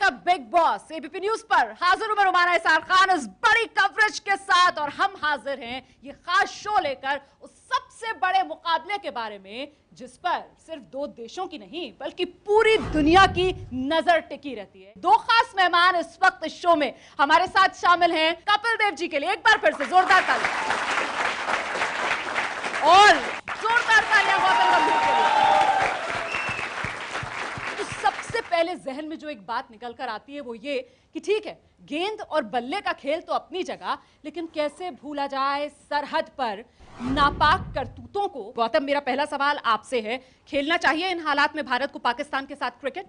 The big boss ABP news पर हाजिर हूं मैं रुमाना इसार खान इस बड़ी कवरेज के साथ और हम हाजिर हैं ये खास शो लेकर उस सबसे बड़े मुकाबले के बारे में जिस पर सिर्फ दो देशों की नहीं बल्कि पूरी दुनिया की नजर टिकी रहती है। दो खास मेहमान इस वक्त इस शो में हमारे साथ शामिल हैं कपिल देव जी के लिए एक बार फिर से जोरदार तालियां और जोरदार तालियां गौतम गंभीर के लिए। तो सबसे पहले जहन में जो एक बात निकल कर आती है वो ये कि ठीक है गेंद और बल्ले का खेल तो अपनी जगह, लेकिन कैसे भूला जाए सरहद पर नापाक करतूतों को। गौतम मेरा पहला सवाल आपसे है, खेलना चाहिए इन हालात में भारत को पाकिस्तान के साथ क्रिकेट?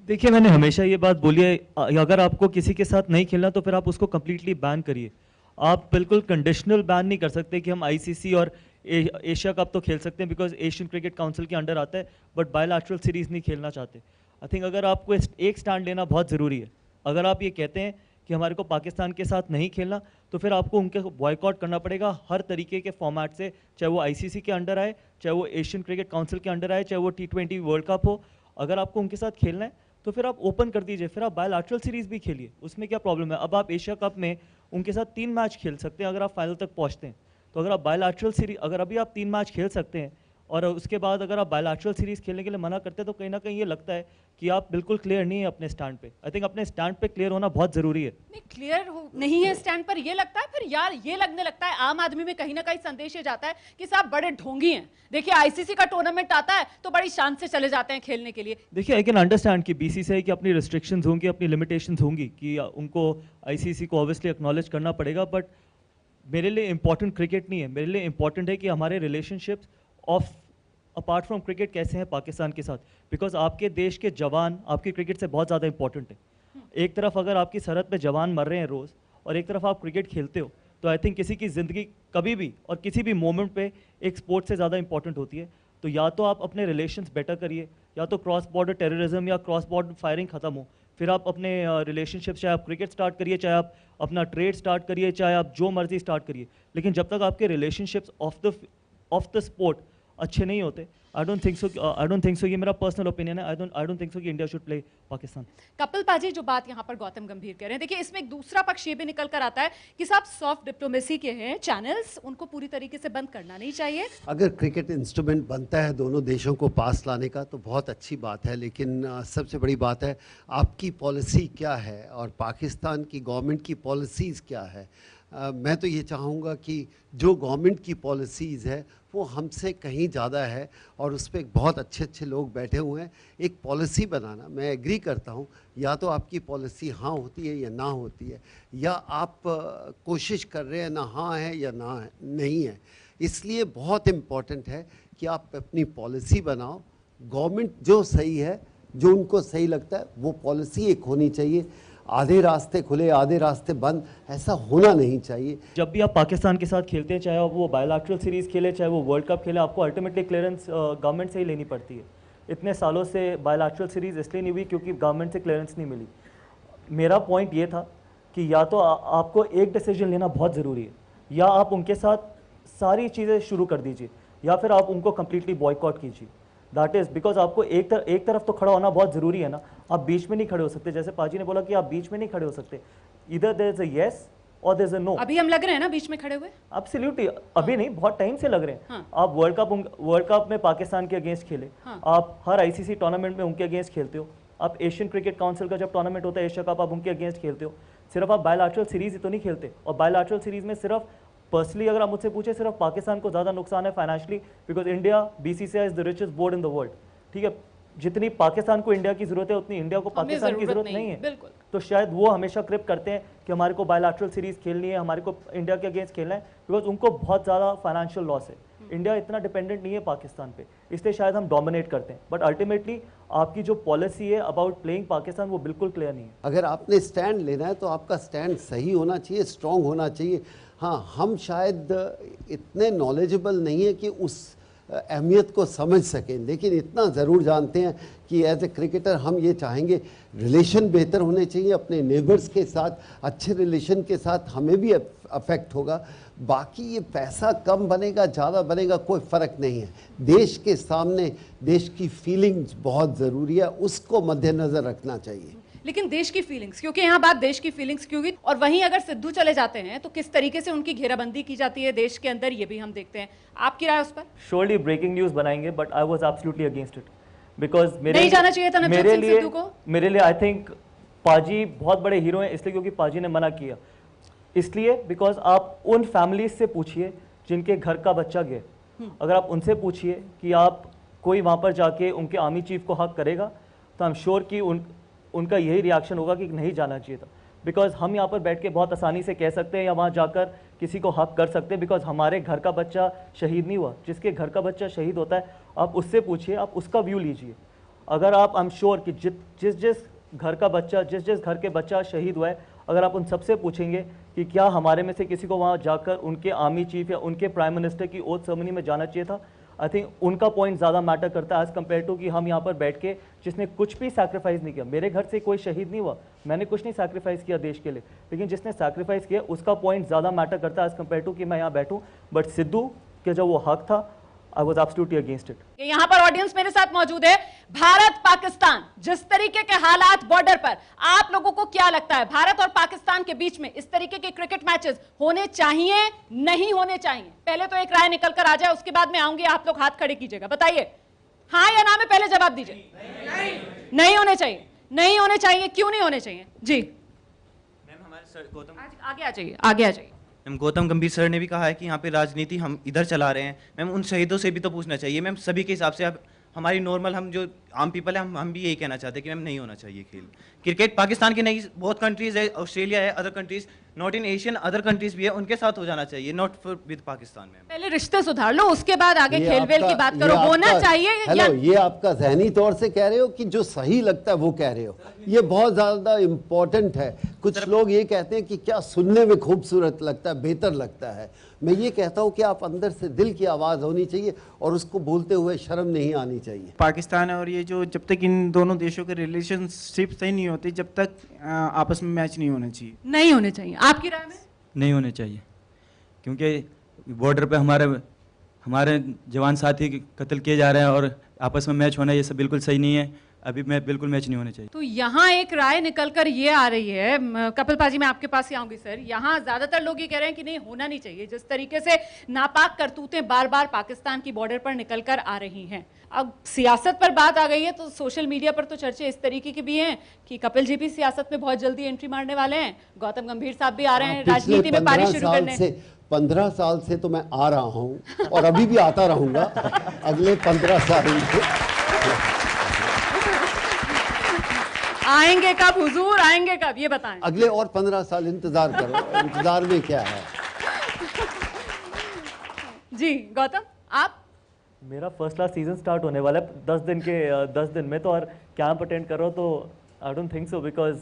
देखिए मैंने हमेशा ये बात बोली है, अगर आपको किसी के साथ नहीं खेलना तो फिर आप उसको कंप्लीटली बैन करिए। आप बिल्कुल कंडीशनल बैन नहीं कर सकते कि हम आईसीसी और एशिया कप तो खेल सकते हैं बिकॉज एशियन क्रिकेट काउंसिल के अंडर आता है, बट बायलैटरल सीरीज नहीं खेलना चाहते। आई थिंक अगर आपको एक स्टैंड लेना बहुत ज़रूरी है। अगर आप ये कहते हैं कि हमारे को पाकिस्तान के साथ नहीं खेलना तो फिर आपको उनके बॉयकॉट करना पड़ेगा हर तरीके के फॉर्मेट से, चाहे वो आईसीसी के अंडर आए, चाहे वो एशियन क्रिकेट काउंसिल के अंडर आए, चाहे वो T20 वर्ल्ड कप हो। अगर आपको उनके साथ खेलना है तो फिर आप ओपन कर दीजिए, फिर आप बायलैटरल सीरीज भी खेलिए, उसमें क्या प्रॉब्लम है। अब आप एशिया कप में उनके साथ 3 मैच खेल सकते हैं अगर आप फाइनल तक पहुँचते हैं। तो अगर आप बायलैटरल सीरीज, अगर अभी आप 3 मैच खेल सकते हैं और उसके बाद अगर आप बायलैटरल सीरीज खेलने के लिए मना करते हैं तो कहीं ना कहीं ये लगता है कि आप बिल्कुल क्लियर नहीं है अपने स्टैंड पे। आई थिंक अपने स्टैंड पे क्लियर होना बहुत जरूरी है। नहीं क्लियर नहीं है स्टैंड पर, ये लगता है फिर यार, ये लगने लगता है आम आदमी में कहीं ना कहीं संदेश ये जाता है कि साहब बड़े ढोंगी हैं। देखिए आईसीसी का टूर्नामेंट आता है तो बड़ी शान से चले जाते हैं खेलने के लिए। देखिए आई कैन अंडरस्टैंड कि बीसीसीआई की अपनी रिस्ट्रिक्शंस होंगी, अपनी लिमिटेशंस होंगी कि उनको आईसीसी को ऑब्वियसली एक्नॉलेज करना पड़ेगा, बट मेरे लिए इंपॉर्टेंट क्रिकेट नहीं है। मेरे लिए इंपॉर्टेंट है कि हमारे relationships of apart from cricket कैसे हैं पाकिस्तान के साथ, बिकॉज आपके देश के जवान आपकी क्रिकेट से बहुत ज़्यादा इंपॉर्टेंट है। एक तरफ अगर आपकी सरहद पे जवान मर रहे हैं रोज़ और एक तरफ आप क्रिकेट खेलते हो, तो आई थिंक किसी की ज़िंदगी कभी भी और किसी भी मोमेंट पे एक स्पोर्ट से ज़्यादा इंपॉर्टेंट होती है। तो या तो आप अपने रिलेशंस बेटर करिए, या तो क्रॉस बॉर्डर टेररिज्म या क्रॉस बॉर्डर फायरिंग ख़त्म हो, फिर आप अपने रिलेशनशिप, चाहे आप क्रिकेट स्टार्ट करिए, चाहे आप अपना ट्रेड स्टार्ट करिए, चाहे आप जो मर्जी स्टार्ट करिए, लेकिन जब तक आपके रिलेशनशिप्स ऑफ द स्पोर्ट अच्छे नहीं होते, आई डोंट थिंक सो, ये मेरा पर्सनल ओपिनियन है, आई डोंट थिंक सो कि India should play Pakistan. Kapil पाजी जो बात यहाँ पर गौतम गंभीर कह रहे हैं, देखिए इसमें एक दूसरा पक्ष ये भी निकल कर आता है कि साहब सॉफ्ट डिप्लोमेसी के हैं चैनल्स, उनको पूरी तरीके से बंद करना नहीं चाहिए। अगर क्रिकेट इंस्ट्रूमेंट बनता है दोनों देशों को पास लाने का तो बहुत अच्छी बात है, लेकिन सबसे बड़ी बात है आपकी पॉलिसी क्या है और पाकिस्तान की गवर्नमेंट की पॉलिसीज़ क्या है। मैं तो ये चाहूँगा कि जो गवर्नमेंट की पॉलिसीज़ है वो हमसे कहीं ज़्यादा है और उस पर बहुत अच्छे अच्छे लोग बैठे हुए हैं। एक पॉलिसी बनाना, मैं एग्री करता हूँ, या तो आपकी पॉलिसी हाँ होती है या ना होती है, या आप कोशिश कर रहे हैं ना हाँ है या ना है, नहीं है। इसलिए बहुत इम्पॉर्टेंट है कि आप अपनी पॉलिसी बनाओ, गवर्नमेंट जो सही है, जो उनको सही लगता है वो पॉलिसी एक होनी चाहिए। आधे रास्ते खुले आधे रास्ते बंद, ऐसा होना नहीं चाहिए। जब भी आप पाकिस्तान के साथ खेलते हैं, चाहे वो बायलैटरल सीरीज़ खेले, चाहे वो वर्ल्ड कप खेले, आपको अल्टीमेटली क्लियरेंस गवर्नमेंट से ही लेनी पड़ती है। इतने सालों से बायलैटरल सीरीज़ इसलिए नहीं हुई क्योंकि गवर्नमेंट से क्लियरेंस नहीं मिली। मेरा पॉइंट ये था कि या तो आपको एक डिसीजन लेना बहुत ज़रूरी है, या आप उनके साथ सारी चीज़ें शुरू कर दीजिए, या फिर आप उनको कम्प्लीटली बॉयकॉट कीजिए। दैट इज़ बिकॉज आपको एक तरफ तो खड़ा होना बहुत ज़रूरी है ना, आप बीच में नहीं खड़े हो सकते। जैसे पाजी ने बोला कि आप बीच में नहीं खड़े हो सकते, इधर देयर इज अ यस और देयर इज अ नो। अभी हम लग रहे हैं ना बीच में खड़े हुए? एब्सोल्युटली, अभी नहीं, बहुत टाइम से लग रहे हैं। हाँ। आप वर्ल्ड कप में पाकिस्तान के अगेंस्ट खेले, हाँ। आप हर आईसीसी टूर्नामेंट में उनके अगेंस्ट खेलते हो, आप एशियन क्रिकेट काउंसिल का जब टूर्नामेंट होता है एशिया कप, आप उनके अगेंस्ट खेलते हो। सिर्फ आप बायलैटरल सीरीज ही तो नहीं खेलते, और बायलैटरल सीरीज में सिर्फ पर्सनली अगर आप मुझसे पूछे, सिर्फ पाकिस्तान को ज़्यादा नुकसान है financially, because India BCCI is the richest board in the world. ठीक है, जितनी पाकिस्तान को इंडिया की जरूरत है उतनी इंडिया को पाकिस्तान की जरूरत नहीं है। बिल्कुल। तो शायद वो हमेशा क्रिप करते हैं कि हमारे को बायलैटरल सीरीज खेलनी है, हमारे को इंडिया के अगेंस्ट खेलना है, बिकॉज उनको बहुत ज़्यादा फाइनेंशियल लॉस है। इंडिया इतना डिपेंडेंट नहीं है पाकिस्तान पे, इसलिए शायद हम डोमिनेट करते हैं, बट अल्टीमेटली आपकी जो पॉलिसी है अबाउट प्लेइंग पाकिस्तान वो बिल्कुल क्लियर नहीं है। अगर आपने स्टैंड लेना है तो आपका स्टैंड सही होना चाहिए, स्ट्रॉन्ग होना चाहिए। हाँ, हम शायद इतने नॉलेजेबल नहीं है कि उस अहमियत को समझ सकें, लेकिन इतना ज़रूर जानते हैं कि एज ए क्रिकेटर हम ये चाहेंगे रिलेशन बेहतर होने चाहिए अपने नेबर्स के साथ, अच्छे रिलेशन के साथ हमें भी अफेक्ट होगा। बाकी ये पैसा कम बनेगा ज़्यादा बनेगा कोई फ़र्क नहीं है। देश के सामने देश की फीलिंग्स बहुत ज़रूरी है, उसको मद्देनज़र रखना चाहिए। लेकिन देश की फीलिंग्स, क्योंकि यहाँ बात देश की फीलिंग्स की होगी, और वहीं अगर सिद्धू चले जाते हैं तो किस तरीके से उनकी घेराबंदी की जाती है देश के अंदर, ये भी हम देखते हैं। आपकी राय उस पर? श्योरली ब्रेकिंग न्यूज़ बनाएंगे, but I was absolutely against it, because नहीं जाना चाहिए था नवजोत सिंह सिद्धू को? मेरे लिए आई थिंक पाजी बहुत बड़े हीरो हैं, इसलिए क्योंकि पाजी ने मना किया, इसलिए बिकॉज आप उन फैमिलीज से पूछिए जिनके घर का बच्चा गया, अगर आप उनसे पूछिए कि आप कोई वहाँ पर जाके उनके आर्मी चीफ को हक करेगा, तो आई एम श्योर कि उनका यही रिएक्शन होगा कि नहीं जाना चाहिए था। बिकॉज हम यहाँ पर बैठ के बहुत आसानी से कह सकते हैं या वहाँ जाकर किसी को हक कर सकते हैं, बिकॉज हमारे घर का बच्चा शहीद नहीं हुआ। जिसके घर का बच्चा शहीद होता है आप उससे पूछिए, आप उसका व्यू लीजिए। अगर आप, आई एम श्योर कि जिस घर का बच्चा, जिस घर के बच्चा शहीद हुआ है, अगर आप उन सबसे पूछेंगे कि क्या हमारे में से किसी को वहाँ जाकर उनके आर्मी चीफ या उनके प्राइम मिनिस्टर की ओथ सेरेमनी में जाना चाहिए था, आई थिंक उनका पॉइंट ज़्यादा मैटर करता है एज़ कम्पेयर टू कि हम यहाँ पर बैठ के जिसने कुछ भी सैक्रिफाइस नहीं किया। मेरे घर से कोई शहीद नहीं हुआ, मैंने कुछ नहीं सैक्रिफाइस किया देश के लिए, लेकिन जिसने सैक्रिफाइस किया उसका पॉइंट ज़्यादा मैटर करता है एज़ कम्पेयर टू कि मैं यहाँ बैठूँ। बट सिद्धू के जो वो हक था, I was absolutely against it. यहाँ पर ऑडियंस मेरे साथ मौजूद है। भारत पाकिस्तान, जिस तरीके के हालात बॉर्डर पर, आप लोगों को क्या लगता है भारत और पाकिस्तान के बीच में इस तरीके के क्रिकेट मैचेस होने चाहिए, नहीं होने चाहिए? पहले तो एक राय निकल कर आ जाए, उसके बाद में आऊंगी, आप लोग हाथ खड़े कीजिएगा, बताइए हाँ या ना में पहले जवाब दीजिए। नहीं होने चाहिए। नहीं होने चाहिए, क्यों नहीं होने चाहिए? जी मैम, हमारे सर गौतम आगे आ जाइए, आगे आ जाइए। मैम, गौतम गंभीर सर ने भी कहा है कि यहाँ पे राजनीति हम इधर चला रहे हैं। मैम, उन शहीदों से भी तो पूछना चाहिए। मैम, सभी के हिसाब से अब हमारी नॉर्मल, हम जो आम पीपल है, हम भी यही कहना चाहते हैं कि मैम नहीं होना चाहिए खेल। क्रिकेट पाकिस्तान की नहीं, बहुत कंट्रीज है, ऑस्ट्रेलिया है, other countries, not in Asian, other countries भी है, उनके साथ हो जाना चाहिए, नॉट फॉर विद पाकिस्तान। में पहले रिश्ते सुधार लो, उसके बाद आगे ये खेल वेल की बात करो। होना चाहिए हेलो, ये आपका ज़हनी तौर से कह रहे हो कि जो सही लगता है वो कह रहे हो? ये बहुत ज़्यादा इम्पोर्टेंट है। कुछ लोग ये कहते हैं कि क्या सुनने में खूबसूरत लगता है, बेहतर लगता है। मैं ये कहता हूँ कि आप अंदर से दिल की आवाज़ होनी चाहिए और उसको बोलते हुए शर्म नहीं आनी चाहिए। पाकिस्तान और ये जो, जब तक इन दोनों देशों के रिलेशनशिप सही नहीं होते, जब तक आपस में मैच नहीं होना चाहिए। नहीं होने चाहिए। आपकी राय में? नहीं होने चाहिए, क्योंकि बॉर्डर पे हमारे जवान साथी कत्ल किए जा रहे हैं और आपस में मैच होना ये सब बिल्कुल सही नहीं है। अभी बिल्कुल मैच नहीं होने चाहिए। तो यहाँ एक राय निकल कर ये आ रही है, कपिल पाजी मैं आपके पास ही आऊंगी सर। यहाँ ज्यादातर लोग ये कह रहे हैं कि नहीं होना नहीं चाहिए। जिस तरीके से नापाक करतूतें बार बार पाकिस्तान की बॉर्डर पर निकल कर आ रही हैं, अब सियासत पर बात आ गई है तो सोशल मीडिया पर तो चर्चे इस तरीके की भी हैं कि कपिल जी भी सियासत में बहुत जल्दी एंट्री मारने वाले हैं, गौतम गंभीर साहब भी आ रहे हैं राजनीति में पारी शुरू करने। 15 साल से तो मैं आ रहा हूँ और अभी भी आता रहूंगा अगले 15 साल आएंगे कब हुजूर, आएंगे कब ये बताएं? अगले और 15 साल इंतजार करो। इंतजार में क्या है? जी गौतम, आप? मेरा फर्स्ट क्लास सीजन स्टार्ट होने वाला है 10 दिन में, तो और कैंप अटेंड कर रहा हूँ, तो I don't think so. Because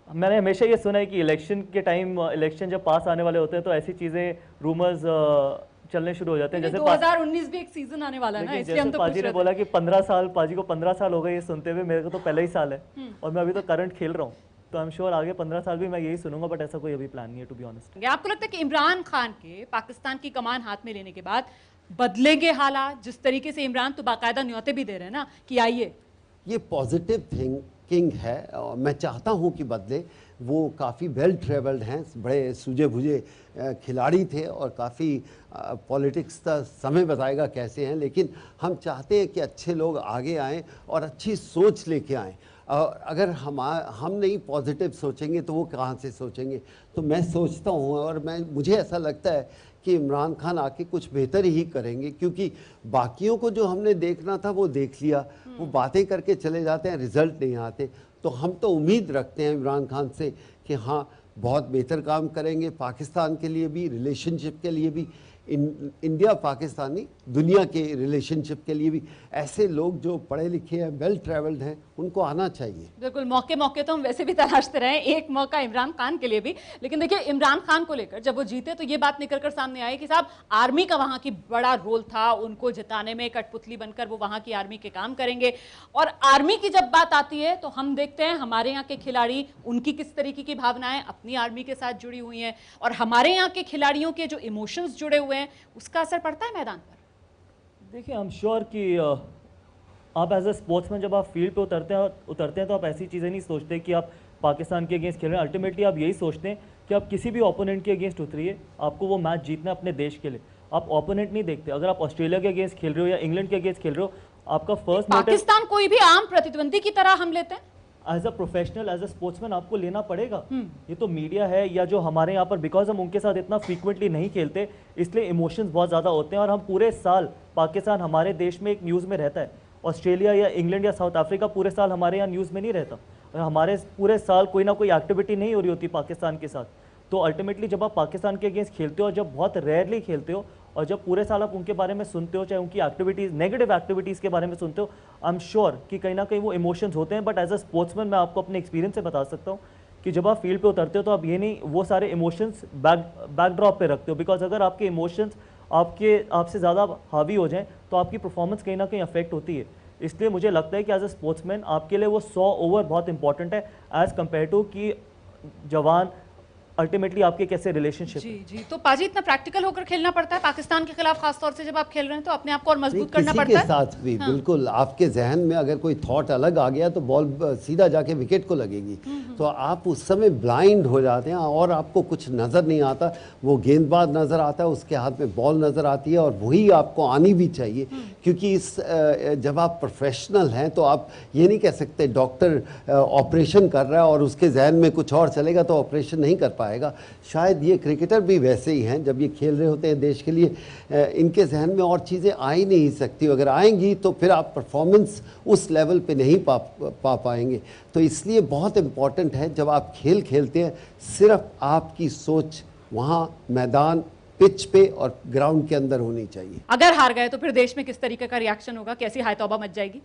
मैंने हमेशा ये सुना है कि इलेक्शन के टाइम, इलेक्शन जब पास आने वाले होते हैं तो ऐसी चीज़ें, रूमर्स चलने शुरू हो जाते हैं। जैसे 2019 भी एक सीजन आने वाला है ना, इसलिए हम तो पाजी ने बोला कि 15 साल, पाजी को 15 साल हो गए ये सुनते हुए, मेरे को तो पहले ही साल है और मैं अभी तो करंट खेल रहा हूँ, तो आई एम श्योर आगे 15 साल भी मैं यही सुनूंगा, बट ऐसा कोई अभी प्लान नहीं है टू बी ऑनेस्ट। आपको लगता है कि इमरान खान के पाकिस्तान की कमान हाथ में लेने के बाद बदलेंगे हालात? जिस तरीके से इमरान तो बाकायदा न्योते भी दे रहे हैं ना कि आइए। ये पॉजिटिव थिंकिंग है और मैं चाहता हूँ कि बदले। वो काफ़ी वेल ट्रेवल्ड हैं, बड़े सूझे बुझे खिलाड़ी थे और काफ़ी पॉलिटिक्स का समय बताएगा कैसे हैं, लेकिन हम चाहते हैं कि अच्छे लोग आगे आएं और अच्छी सोच लेके आएं। और अगर हम नहीं पॉजिटिव सोचेंगे तो वो कहाँ से सोचेंगे? तो मैं सोचता हूँ और मुझे ऐसा लगता है कि इमरान खान आके कुछ बेहतर ही करेंगे, क्योंकि बाकियों को जो हमने देखना था वो देख लिया। वो बातें करके चले जाते हैं, रिजल्ट नहीं आते। तो हम तो उम्मीद रखते हैं इमरान खान से कि हाँ बहुत बेहतर काम करेंगे, पाकिस्तान के लिए भी, रिलेशनशिप के लिए भी, इंडिया पाकिस्तानी दुनिया के रिलेशनशिप के लिए भी। ऐसे लोग जो पढ़े लिखे हैं, वेल ट्रैवल्ड हैं, उनको आना चाहिए। बिल्कुल, मौके तो हम वैसे भी तलाशते रहे, एक मौका इमरान खान के लिए भी। लेकिन देखिए, इमरान खान को लेकर जब वो जीते तो ये बात निकल कर सामने आई कि साहब आर्मी का वहां की बड़ा रोल था, उनको जिताने में कठपुतली बनकर वो वहां की आर्मी के काम करेंगे। और आर्मी की जब बात आती है तो हम देखते हैं हमारे यहाँ के खिलाड़ी, उनकी किस तरीके की भावनाएं अपनी आर्मी के साथ जुड़ी हुई हैं, और हमारे यहाँ के खिलाड़ियों के जो इमोशंस जुड़े हुए हैं, उसका असर पड़ता है मैदान पर। देखिए, आई एम श्योर कि आप एज अ स्पोर्ट्समैन जब आप फील्ड पे उतरते हैं तो आप ऐसी चीज़ें नहीं सोचते कि आप पाकिस्तान के अगेंस्ट खेल रहे हैं। अल्टीमेटली आप यही सोचते हैं कि आप किसी भी ओपोनेंट के अगेंस्ट उतरिए, आपको वो मैच जीतना है अपने देश के लिए। आप ओपोनेंट नहीं देखते। अगर आप ऑस्ट्रेलिया के अगेंस्ट खेल रहे हो या इंग्लैंड के अगेंस्ट खेल रहे हो, आपका फर्स्ट पाकिस्तान कोई भी आम प्रतिद्वंदी की तरह हम लेते हैं। As a professional, as a sportsman आपको लेना पड़ेगा। ये तो मीडिया है या जो हमारे यहाँ पर, बिकॉज हम उनके साथ इतना फ्रीक्वेंटली नहीं खेलते, इसलिए इमोशंस बहुत ज़्यादा होते हैं। और हम पूरे साल पाकिस्तान हमारे देश में एक न्यूज़ में रहता है। ऑस्ट्रेलिया या इंग्लैंड या साउथ अफ्रीका पूरे साल हमारे यहाँ न्यूज़ में नहीं रहता। और हमारे पूरे साल कोई ना कोई एक्टिविटी नहीं हो रही होती पाकिस्तान के साथ। तो अल्टीमेटली जब आप पाकिस्तान के अगेंस्ट खेलते हो और जब बहुत रेयरली खेलते हो और जब पूरे साल आप उनके बारे में सुनते हो, चाहे उनकी एक्टिविटीज़, नेगेटिव एक्टिविटीज़ के बारे में सुनते हो, आई एम श्योर कि कहीं ना कहीं वो इमोशंस होते हैं। बट एज अ स्पोर्ट्समैन मैं आपको अपने एक्सपीरियंस से बता सकता हूँ कि जब आप फील्ड पे उतरते हो तो आप ये नहीं वो सारे इमोशंस बैकड्रॉप पे रखते हो। बिकॉज अगर आपके इमोशंस आपसे ज़्यादा हावी हो जाएं तो आपकी परफॉर्मेंस कहीं ना कहीं अफेक्ट होती है। इसलिए मुझे लगता है कि एज अ स्पोर्ट्समैन आपके लिए वो 100 ओवर बहुत इंपॉर्टेंट है एज कम्पेयर टू कि जवान अल्टीमेटली आपके कैसे रिलेशनशिप। जी जी, तो पाजी इतना प्रैक्टिकल होकर खेलना पड़ता है पाकिस्तान के खिलाफ, खासतौर से जब आप खेल रहे हैं तो अपने आप को और मजबूत करना किसी पड़ता है। के साथ भी बिल्कुल आपके जहन में अगर कोई थॉट अलग आ गया तो बॉल सीधा जाके विकेट को लगेगी। तो आप उस समय ब्लाइंड हो जाते हैं और आपको कुछ नज़र नहीं आता। वो गेंदबाज नज़र आता है, उसके हाथ में बॉल नज़र आती है और वही आपको आनी भी चाहिए। क्योंकि जब आप प्रोफेशनल हैं तो आप ये नहीं कह सकते डॉक्टर ऑपरेशन कर रहा है और उसके जहन में कुछ और चलेगा तो ऑपरेशन नहीं कर पाएगा। शायद ये क्रिकेटर भी वैसे ही हैं, जब ये खेल रहे होते हैं देश के लिए, इनके जहन में और चीज़ें आ ही नहीं सकती। अगर आएंगी तो फिर आप परफॉर्मेंस उस लेवल पे नहीं पा पाएंगे। तो इसलिए बहुत इम्पॉर्टेंट है जब आप खेल खेलते हैं, सिर्फ आपकी सोच वहाँ मैदान, पिच पे और ग्राउंड के अंदर होनी चाहिए। अगर हार गए तो फिर देश में किस तरीके का रिएक्शन होगा, कैसी हाय तौबा मच जाएगी?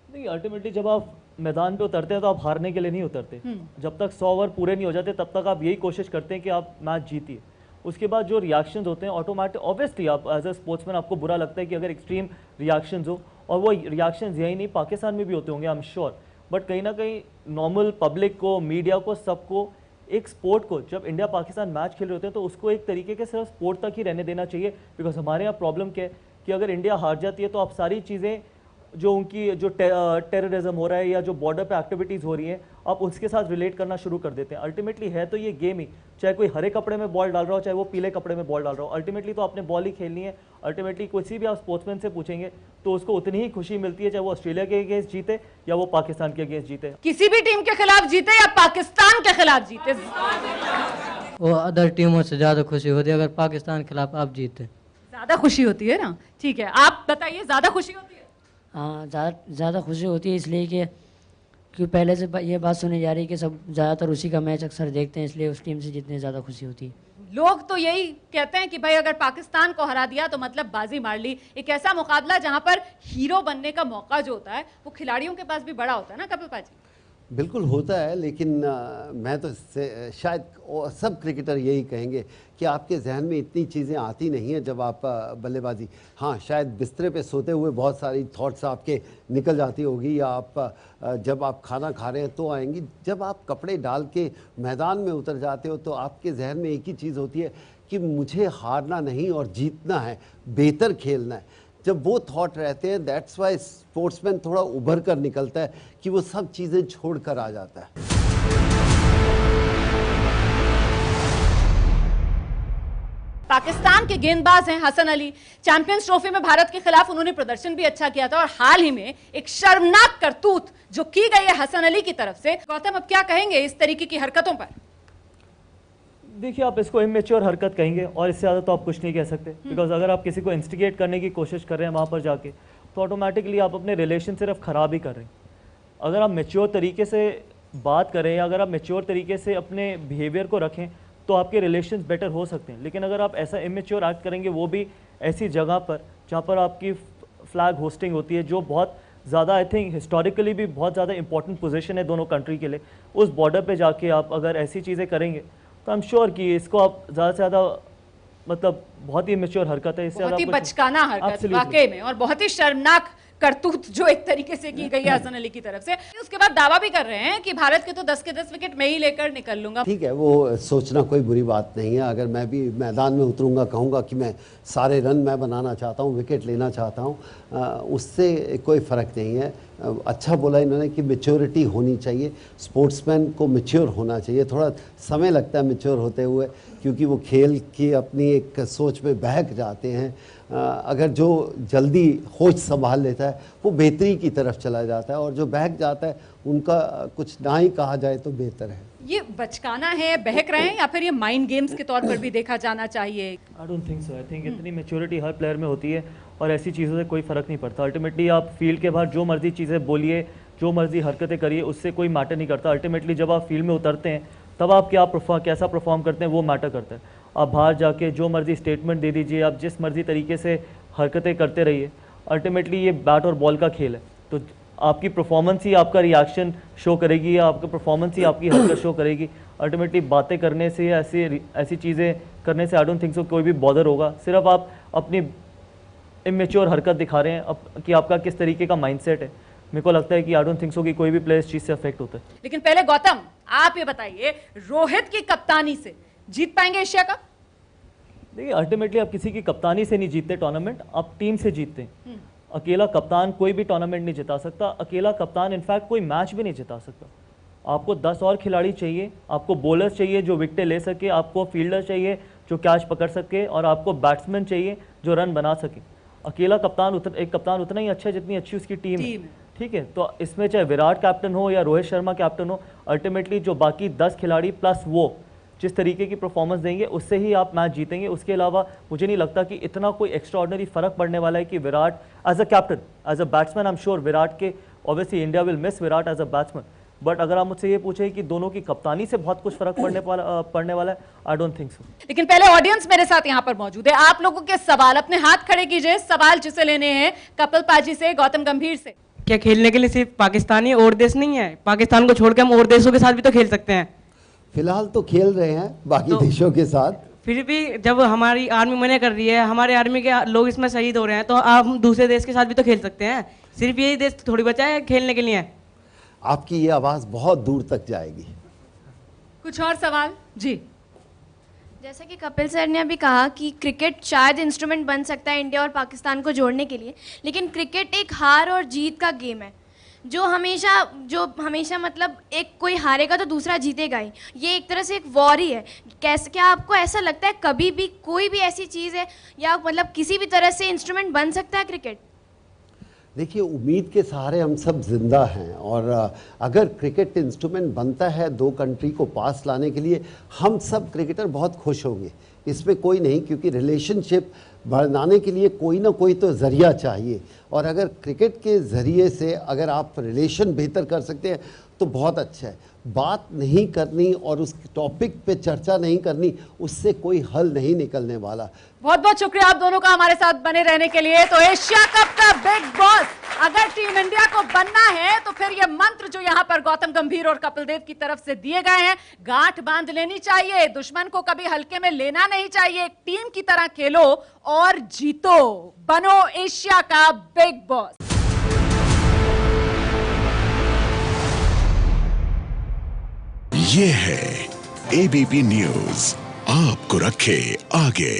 नहीं, अल्टीमेटली जब आप मैदान पे उतरते हैं तो आप हारने के लिए नहीं उतरते। जब तक 100 ओवर पूरे नहीं हो जाते तब तक आप यही कोशिश करते हैं कि आप मैच जीतिए। उसके बाद जो रिएक्शंस होते हैं ऑटोमेटिक, ऑब्वियसली आप एज अ स्पोर्ट्समैन आपको बुरा लगता है कि अगर एक्सट्रीम रिएक्शंस हो, और वो रिएक्शंस यही नहीं पाकिस्तान में भी होते होंगे आई एम श्योर। बट कहीं ना कहीं नॉर्मल पब्लिक को, मीडिया को, सबको एक स्पोर्ट को, जब इंडिया पाकिस्तान मैच खेल रहे होते हैं तो उसको एक तरीके के सिर्फ स्पोर्ट तक ही रहने देना चाहिए। बिकॉज हमारे यहाँ प्रॉब्लम क्या है कि अगर इंडिया हार जाती है तो आप सारी चीज़ें जो उनकी जो टेररिज्म हो रहा है या जो बॉर्डर पे एक्टिविटीज़ हो रही हैं, आप उसके साथ रिलेट करना शुरू कर देते हैं। अल्टीमेटली है तो ये गेम ही, चाहे कोई हरे कपड़े में बॉल डाल रहा हो चाहे वो पीले कपड़े में बॉल डाल रहा हो, अल्टीमेटली तो आपने बॉल ही खेलनी है। अल्टीमेटली किसी भी आप स्पोर्ट्समैन से पूछेंगे तो उसको उतनी ही खुशी मिलती है चाहे वो ऑस्ट्रेलिया के अगेंस्ट जीते या वो पाकिस्तान के अगेंस्ट जीते। किसी भी टीम के खिलाफ जीते या पाकिस्तान के खिलाफ जीते, वो अदर टीमों से ज़्यादा खुशी होती है अगर पाकिस्तान के खिलाफ आप जीते। ज्यादा खुशी होती है ना? ठीक है, आप बताइए, ज्यादा खुशी होती है? हाँ, ज़्यादा खुशी होती है इसलिए कि पहले से ये बात सुनी जा रही है कि सब ज़्यादातर उसी का मैच अक्सर देखते हैं, इसलिए उस टीम से जितनी ज़्यादा खुशी होती है। लोग तो यही कहते हैं कि भाई अगर पाकिस्तान को हरा दिया तो मतलब बाजी मार ली। एक ऐसा मुकाबला जहां पर हीरो बनने का मौका जो होता है वो खिलाड़ियों के पास भी बड़ा होता है ना कपिल पाजी? बिल्कुल होता है, लेकिन मैं तो शायद सब क्रिकेटर यही कहेंगे कि आपके जहन में इतनी चीज़ें आती नहीं हैं जब आप बल्लेबाजी, हाँ शायद बिस्तरे पे सोते हुए बहुत सारी थॉट्स आपके निकल जाती होगी, या आप जब आप खाना खा रहे हैं तो आएंगी। जब आप कपड़े डाल के मैदान में उतर जाते हो तो आपके जहन में एक ही चीज़ होती है कि मुझे हारना नहीं और जीतना है, बेहतर खेलना है। जब वो थॉट रहते हैं, दैट्स वाई स्पोर्ट्समैन थोड़ा उभर कर निकलता है कि वो सब चीज़ें छोड़ कर आ जाता है। पाकिस्तान के गेंदबाज हैं हसन अली। चैंपियंस ट्रॉफी में भारत के खिलाफ उन्होंने प्रदर्शन भी अच्छा किया था और हाल ही में एक शर्मनाक करतूत जो की गई है हसन अली की तरफ से, गौतम अब क्या कहेंगे इस तरीके की हरकतों पर? देखिए, आप इसको इमेच्योर हरकत कहेंगे और इससे ज़्यादा तो आप कुछ नहीं कह सकते। बिकॉज अगर आप किसी को इंस्टिगेट करने की कोशिश कर रहे हैं वहाँ पर जाके, तो ऑटोमेटिकली आप अपने रिलेशन सिर्फ ख़राब ही कर रहे हैं। अगर आप मेच्योर तरीके से बात करें या अगर आप मेच्योर तरीके से अपने बिहेवियर को रखें तो आपके रिलेशन बेटर हो सकते हैं। लेकिन अगर आप ऐसा इमेच्योर एक्ट करेंगे, वो भी ऐसी जगह पर जहाँ पर आपकी फ्लैग होस्टिंग होती है, जो बहुत ज़्यादा आई थिंक हिस्टोरिकली भी बहुत ज़्यादा इंपॉर्टेंट पोजीशन है दोनों कंट्री के लिए, उस बॉर्डर पे जाके आप अगर ऐसी चीज़ें करेंगे तो आई एम श्योर कि इसको आप ज़्यादा से ज़्यादा मतलब बहुत ही इमेच्योर हरकत है, इससे बहुत ही ज़्यादा बचकाना हरकत वाकई में, और बहुत ही शर्मनाक करतूत जो एक तरीके से की गई है हसन अली की तरफ से। उसके बाद दावा भी कर रहे हैं कि भारत के तो 10 के 10 विकेट मैं ही लेकर निकल लूंगा। ठीक है, वो सोचना कोई बुरी बात नहीं है। अगर मैं भी मैदान में उतरूंगा, कहूंगा कि मैं सारे रन मैं बनाना चाहता हूं, विकेट लेना चाहता हूं, उससे कोई फ़र्क नहीं है। अच्छा बोला इन्होंने कि मैच्योरिटी होनी चाहिए, स्पोर्ट्समैन को मैच्योर होना चाहिए। थोड़ा समय लगता है मैच्योर होते हुए, क्योंकि वो खेल की अपनी एक सोच में बहक जाते हैं। अगर जो जल्दी होश संभाल लेता है वो बेहतरी की तरफ चला जाता है, और जो बहक जाता है उनका कुछ ना ही कहा जाए तो बेहतर है। ये बचकाना है, बहक रहे हैं, या फिर ये माइंड गेम्स के तौर पर भी देखा जाना चाहिए? I don't think so. I think इतनी मेच्योरिटी हर प्लेयर में होती है और ऐसी चीज़ों से कोई फ़र्क नहीं पड़ता। अल्टीमेटली आप फील्ड के बाहर जो मर्जी चीज़ें बोलिए, जो मर्जी हरकतें करिए, उससे कोई मैटर नहीं करता। अल्टीमेटली जब आप फील्ड में उतरते हैं तब आप कैसा परफॉर्म करते हैं वो मैटर करता है। आप बाहर जाके जो मर्जी स्टेटमेंट दे दीजिए, आप जिस मर्जी तरीके से हरकतें करते रहिए, अल्टीमेटली ये बैट और बॉल का खेल है। तो आपकी परफॉर्मेंस ही आपका रिएक्शन शो करेगी, या आपका परफॉर्मेंस ही आपकी हरकत शो करेगी। अल्टीमेटली बातें करने से, ऐसी चीज़ें करने से आई डोंट थिंक सो कोई भी बॉदर होगा। सिर्फ आप अपनी इमेच्योर हरकत दिखा रहे हैं कि आपका किस तरीके का माइंडसेट है। मेरे को लगता है कि आई डोंट थिंक सो कि कोई भी प्लेयर इस चीज़ से अफेक्ट होता है। लेकिन पहले गौतम आप ये बताइए, रोहित की कप्तानी से जीत पाएंगे एशिया कप? देखिए, अल्टीमेटली आप किसी की कप्तानी से नहीं जीतते टूर्नामेंट, आप टीम से जीतते हैं। अकेला कप्तान कोई भी टूर्नामेंट नहीं जिता सकता। अकेला कप्तान इनफैक्ट कोई मैच भी नहीं जिता सकता। आपको 10 और खिलाड़ी चाहिए, आपको बॉलर्स चाहिए जो विकेटें ले सके, आपको फील्डर चाहिए जो कैच पकड़ सके, और आपको बैट्समैन चाहिए जो रन बना सके। अकेला कप्तान एक कप्तान उतना ही अच्छा है जितनी अच्छी उसकी टीम है। ठीक है, तो इसमें चाहे विराट कैप्टन हो या रोहित शर्मा कैप्टन हो, अल्टीमेटली जो बाकी 10 खिलाड़ी प्लस वो जिस तरीके की परफॉर्मेंस देंगे उससे ही आप मैच जीतेंगे। उसके अलावा मुझे नहीं लगता कि इतना कोई एक्स्ट्रा ऑर्डिनरी फ़र्क पड़ने वाला है कि Virat as a captain, as a batsman, I am sure Virat के obviously India will miss Virat as a batsman, but अगर आप मुझसे ये पूछे कि दोनों की कप्तानी से बहुत कुछ फर्क पड़ने वाला है, आई डोंट थिंक सो। लेकिन पहले ऑडियंस मेरे साथ यहाँ पर मौजूद है, आप लोगों के सवाल अपने हाथ खड़े कीजिए। सवाल जिसे लेने हैं कपिल पाजी से, गौतम गंभीर से। क्या खेलने के लिए सिर्फ पाकिस्तानी और देश नहीं है? पाकिस्तान को छोड़कर हम और देशों के साथ भी तो खेल सकते हैं। फिलहाल तो खेल रहे हैं बाकी देशों के साथ। फिर भी जब हमारी आर्मी मना कर रही है, हमारे आर्मी के लोग इसमें शहीद हो रहे हैं, तो आप दूसरे देश के साथ भी तो खेल सकते हैं। सिर्फ यही देश थोड़ी बचा है खेलने के लिए। आपकी ये आवाज़ बहुत दूर तक जाएगी। कुछ और सवाल? जी। जैसा कि कपिल सर ने अभी कहा कि क्रिकेट शायद इंस्ट्रूमेंट बन सकता है इंडिया और पाकिस्तान को जोड़ने के लिए, लेकिन क्रिकेट एक हार और जीत का गेम है जो हमेशा मतलब एक कोई हारेगा तो दूसरा जीतेगा ही। ये एक तरह से एक वॉर ही है। क्या आपको ऐसा लगता है कभी भी कोई भी ऐसी चीज़ है या मतलब किसी भी तरह से इंस्ट्रूमेंट बन सकता है क्रिकेट? देखिए, उम्मीद के सहारे हम सब जिंदा हैं, और अगर क्रिकेट इंस्ट्रूमेंट बनता है दो कंट्री को पास लाने के लिए, हम सब क्रिकेटर बहुत खुश होंगे, इसमें कोई नहीं, क्योंकि रिलेशनशिप बढ़ाने के लिए कोई ना कोई तो ज़रिया चाहिए। और अगर क्रिकेट के ज़रिए से अगर आप रिलेशन बेहतर कर सकते हैं तो बहुत अच्छा है। बात नहीं करनी और उस टॉपिक पे चर्चा नहीं करनी, उससे कोई हल नहीं निकलने वाला। बहुत बहुत शुक्रिया आप दोनों का हमारे साथ बने रहने के लिए। तो एशिया कप का बिग बॉस अगर टीम इंडिया को बनना है तो फिर ये मंत्र जो यहाँ पर गौतम गंभीर और कपिल देव की तरफ से दिए गए हैं, गांठ बांध लेनी चाहिए, दुश्मन को कभी हल्के में लेना नहीं चाहिए, एक टीम की तरह खेलो और जीतो, बनो एशिया का बिग बॉस। ये है एबीपी न्यूज़, आपको रखे आगे।